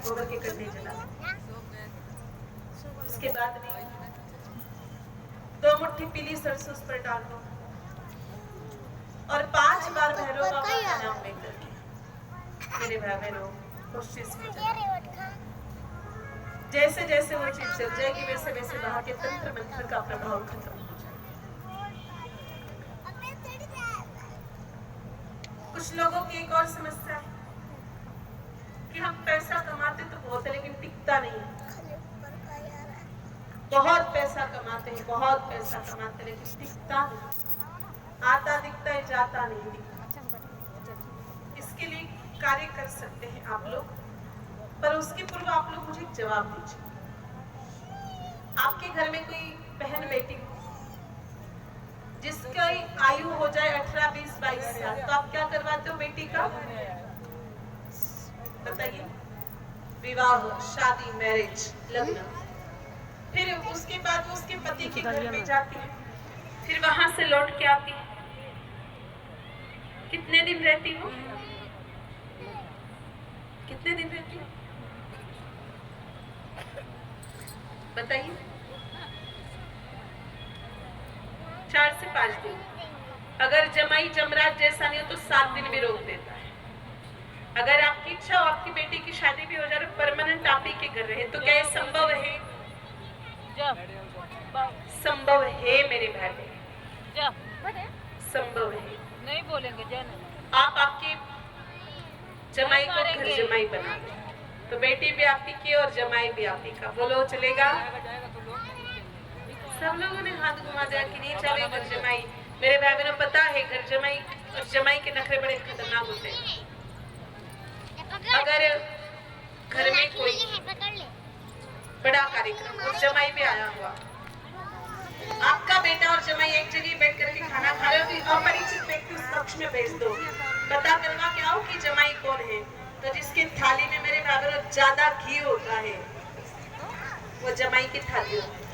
गोबर के कंडे जला। उसके बाद में 2 मुट्ठी पीली सरसों उस पर डाल दो और 5 बार भैरव बाबा का नाम लेकर के मेरे भाई बहनों उस चीज को जैसे जैसे वो चीज चल जाएगी वैसे वैसे वहां के तंत्र मंत्र का प्रभाव खत्म हो जाएगा। कुछ लोगों की एक और समस्या है कि हम पैसा कमाते तो बहुत है लेकिन टिकता नहीं। बहुत पैसा कमाते हैं, बहुत पैसा कमाते लेकिन टिकता नहीं, आता दिखता है जाता नहीं दिखता। इसके लिए कार्य कर सकते हैं आप लोग, पर उसके पूर्व आप लोग मुझे जवाब दीजिए। आपके घर में कोई बहन बेटी जिसका आयु हो जाए 18, 20, 22 साल तो आप क्या करवाते हो बेटी का? बताइए। विवाह, शादी, मैरिज, लग्न। फिर उसके बाद वो उसके पति के घर में जाती है, फिर वहां से लौट के आती है। कितने दिन रहती हो? कितने दिन रहती हो बताइए? 4 से 5 दिन। अगर जमाई जमराज जैसा नहीं हो तो 7 दिन भी रोक देता है। अगर आपकी इच्छा हो आपकी बेटी की शादी भी हो जाए परमानेंट आप ही के घर रहे तो क्या ये संभव है? संभव है मेरे भाई, संभव है। नहीं बोलेंगे आप आपकी जमाई को घर जमाई बना दो तो बेटी भी आपकी की और जमाई भी आपकी का। बोलो चलेगा? सब लोगों ने हाथ घुमा दिया कि नहीं चले घर जमाई। मेरे भाई बहनों पता है घर जमाई और जमाई के नखरे बड़े खतरनाक होते हैं। अगर घर में कोई बड़ा कार्यक्रम और जमाई भी आया हुआ, आपका बेटा और जमाई एक जगह बैठ करके खाना खा रहे हो तो अपरिचित व्यक्ति उस कक्ष में भेज दो, पता करवा के आओ कि जमाई कौन है। तो जिसकी थाली में मेरे बराबर ज्यादा घी होता है वो जमाई की थाली होती है।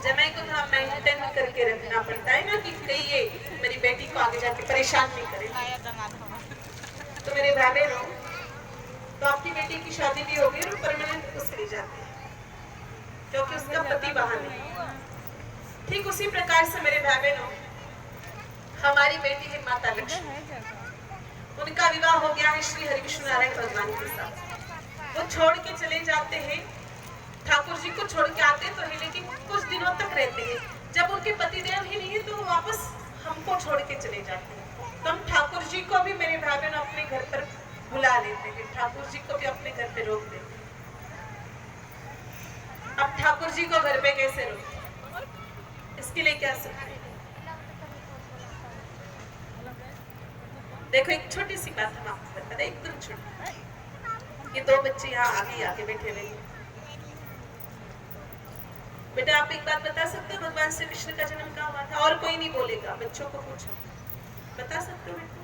जमाई को थोड़ा मेंटेन करके रखना पड़ता है ना कि कहीं ये मेरी बेटी को आगे जाके परेशान नहीं करे। तो मेरे भाई बहनों तो आपकी बेटी की शादी भी होगी और परमानेंट उसके जाती है क्योंकि उसका पति वहां नहीं। ठीक उसी प्रकार से मेरे भाई बहनों हमारी बेटी है माता लक्ष्मी, उनका विवाह हो गया है श्री हरि विष्णु नारायण भगवान के साथ। वो छोड़ के चले जाते हैं, ठाकुर जी को छोड़ के आते तो है लेकिन कुछ दिनों तक रहते हैं। जब उनके पतिदेव ही नहीं है तो वो वापस हमको छोड़ के चले जाते हैं। तो हम ठाकुर जी को भी मेरे भाई बहन अपने घर पर बुला लेते हैं, ठाकुर जी को भी अपने घर पे रोक देते हैं। अब ठाकुर जी को घर पे कैसे रोक, इसके लिए क्या सकते? देखो एक छोटी सी बात हम आपको बता दें, एकदम छोटी। ये 2 बच्चे यहाँ आगे बैठे हुए। बेटा आप एक बात बता सकते हो भगवान श्री कृष्ण का जन्म कहाँ हुआ था? और कोई नहीं बोलेगा, बच्चों को पूछो, बता सकते हो बेटा?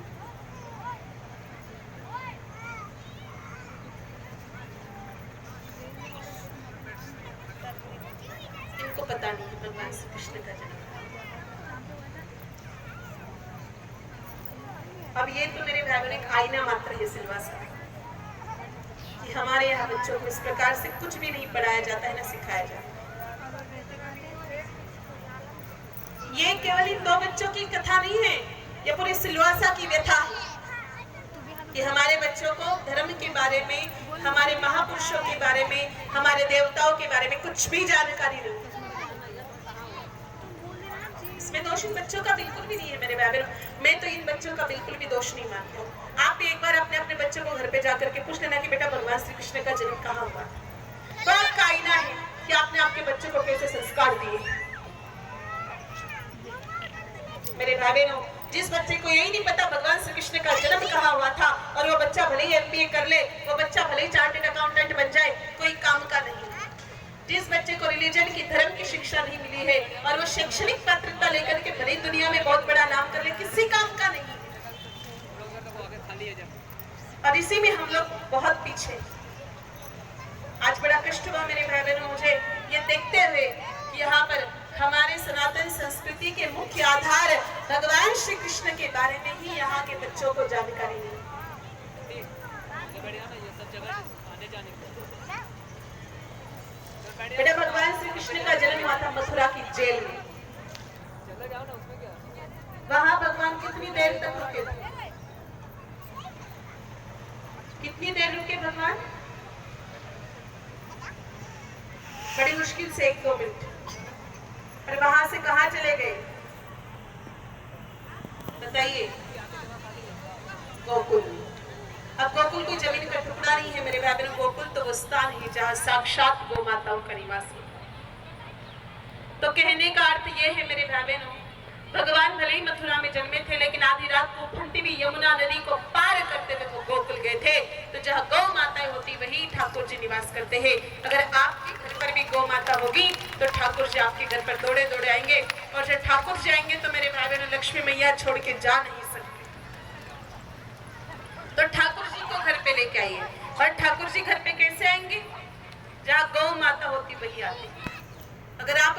इनको पता नहीं है भगवान श्री कृष्ण का जन्म। अब ये तो मेरे भाई बहन एक आईना मात्र है सिलवासा कि हमारे यहाँ बच्चों को इस प्रकार से कुछ भी नहीं पढ़ाया जाता है ना सिखाया जाता है। ये केवल इन 2 बच्चों की कथा नहीं है, ये पूरी सिलवासा की व्यथा है कि हमारे बच्चों को धर्म के बारे में, हमारे महापुरुषों के बारे में, हमारे देवताओं के बारे में कुछ भी जानकारी नहीं। इसमें दोष इन बच्चों का बिल्कुल भी नहीं है मेरे भाई बहनों। मैं तो इन बच्चों का बिल्कुल भी दोष नहीं मानता हूँ। आप भी एक बार अपने अपने बच्चों को घर पे जाकर के पूछ लेना कि बेटा भगवान श्री कृष्ण का जन्म कहाँ हुआ। तो आपका आईना है कि आपने आपके बच्चों को कैसे संस्कार दिए। मेरे भाई बहनों जिस बच्चे को यही नहीं पता भगवान श्री कृष्ण का जन्म कहाँ हुआ था और वो बच्चा भले ही MBA कर ले, वो बच्चा भले ही चार्टर्ड अकाउंटेंट बन जाए, कोई काम का नहीं। जिस बच्चे को रिलीजन की, धर्म की शिक्षा नहीं मिली है और वो शैक्षणिक पात्रता लेकर के भले दुनिया में बहुत बड़ा नाम कर ले, किसी काम का नहीं। और इसी में हम लोग बहुत पीछे। आज बड़ा कष्ट हुआ मेरे भाई बहनों मुझे ये देखते हुए कि यहाँ पर हमारे सनातन संस्कृति के मुख्य आधार भगवान श्री कृष्ण के बारे में ही यहाँ के बच्चों को जानकारी नहीं। बेटा भगवान श्री कृष्ण का जन्म हुआ था मथुरा की जेल में। वहां भगवान कितनी देर तक रुके थे? कितनी देर रुके भगवान? बड़ी मुश्किल से 1-2 मिनट। और वहां से कहां चले गए बताइए? गोकुल। अब गोकुल कोई जमीन का टुकड़ा नहीं है मेरे भाई बहनों, गोकुल तो वो स्थान है जहां साक्षात गौ माताओं का निवास है। तो कहने का अर्थ ये है मेरे भाई बहनों, भगवान भले ही मथुरा में जन्मे थे लेकिन आधी रात को फंटी हुई यमुना नदी को पार करते हुए वो गोकुल गए थे। तो जहाँ गौ माताएं होती वही ठाकुर जी निवास करते हैं। अगर आपके घर पर भी गौ माता होगी तो ठाकुर जी आपके घर पर दौड़े दौड़े आएंगे, और जब ठाकुर जी आएंगे तो मेरे भाई बहनों लक्ष्मी मैया छोड़ के जा नहीं सकते। तो ठाकुर जी को घर पे लेके आइए। और ठाकुर जी घर पे कैसे आएंगे? जहाँ गौ माता होती वही आती। अगर आप